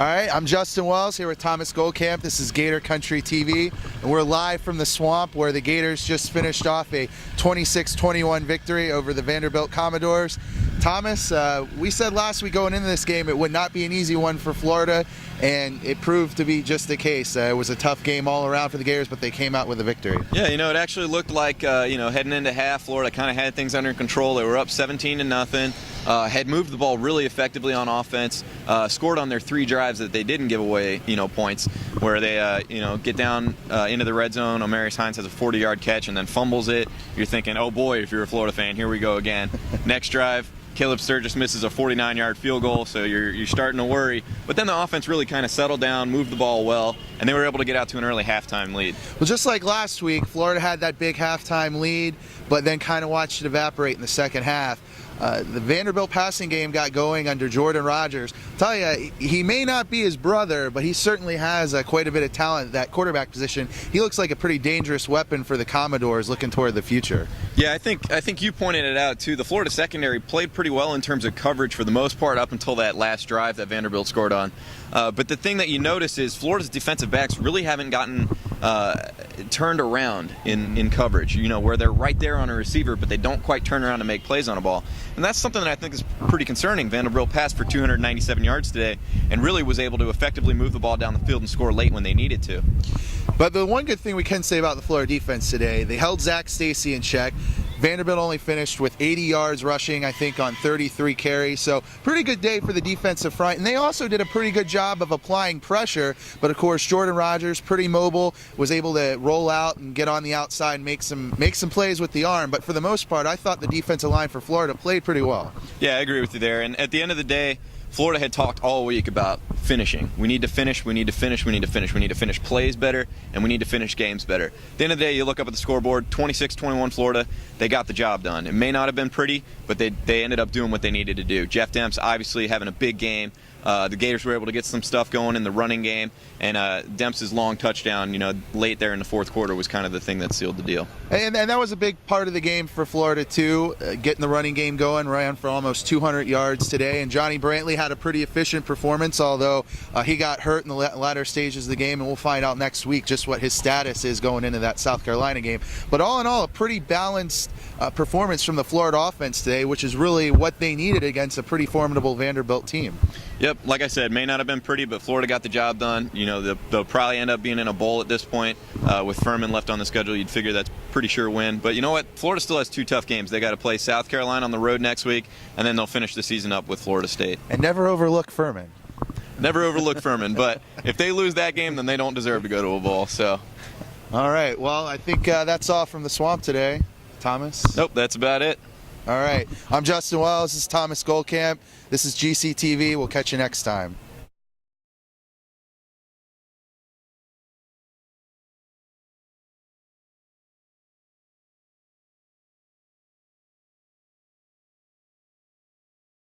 All right, I'm Justin Wells here with Thomas Goldkamp. This is Gator Country TV, and we're live from the swamp where the Gators just finished off a 26-21 victory over the Vanderbilt Commodores. Thomas, we said last week going into this game it would not be an easy one for Florida, and it proved to be just the case. It was a tough game all around for the Gators, but they came out with a victory. Yeah, it actually looked like, heading into half, Florida kind of had things under control. They were up 17-0, had moved the ball really effectively on offense, scored on their 3 drives that they didn't give away, points, where they, get down into the red zone. Omarius Hines has a 40-yard catch and then fumbles it. You're thinking, oh boy, if you're a Florida fan, here we go again. Next drive, Caleb Sturgis misses a 49-yard field goal, so you're starting to worry. But then the offense really kind of settled down, moved the ball well, and they were able to get out to an early halftime lead. Well, just like last week, Florida had that big halftime lead, but then kind of watched it evaporate in the second half. The Vanderbilt passing game got going under Jordan Rodgers. Tell you, he may not be his brother, but he certainly has quite a bit of talent at that quarterback position. He looks like a pretty dangerous weapon for the Commodores looking toward the future. Yeah, I think you pointed it out too. The Florida secondary played pretty well in terms of coverage for the most part up until that last drive that Vanderbilt scored on. But the thing that you notice is Florida's defensive backs really haven't gotten turned around in coverage, where they're right there on a receiver, but they don't quite turn around to make plays on a ball. And that's something that I think is pretty concerning. Vanderbilt passed for 297 yards today and really was able to effectively move the ball down the field and score late when they needed to. But the one good thing we can say about the Florida defense today, they held Zach Stacy in check. Vanderbilt only finished with 80 yards rushing, I think, on 33 carries. So pretty good day for the defensive front. And they also did a pretty good job of applying pressure. But, of course, Jordan Rodgers, pretty mobile, was able to roll out and get on the outside and make some plays with the arm. But for the most part, I thought the defensive line for Florida played pretty well. Yeah, I agree with you there. And at the end of the day, Florida had talked all week about finishing. We need to finish, we need to finish, we need to finish. We need to finish plays better, and we need to finish games better. At the end of the day, you look up at the scoreboard, 26-21 Florida, they got the job done. It may not have been pretty, but they ended up doing what they needed to do. Jeff Demps obviously having a big game. The Gators were able to get some stuff going in the running game, and Demps' long touchdown, late there in the fourth quarter was kind of the thing that sealed the deal. And that was a big part of the game for Florida, too, getting the running game going, ran for almost 200 yards today. And Johnny Brantley had a pretty efficient performance, although he got hurt in the latter stages of the game, and we'll find out next week just what his status is going into that South Carolina game. But all in all, a pretty balanced performance from the Florida offense today, which is really what they needed against a pretty formidable Vanderbilt team. Yep, like I said, may not have been pretty, but Florida got the job done. They'll probably end up being in a bowl at this point. With Furman left on the schedule, you'd figure that's pretty sure win. But you know what? Florida still has 2 tough games. They got to play South Carolina on the road next week, and then they'll finish the season up with Florida State. And never overlook Furman. Never overlook Furman, but if they lose that game, then they don't deserve to go to a bowl. So, all right, well, I think that's all from the swamp today. Thomas? Nope, that's about it. All right, I'm Justin Wells. This is Thomas Goldkamp. This is GCTV. We'll catch you next time.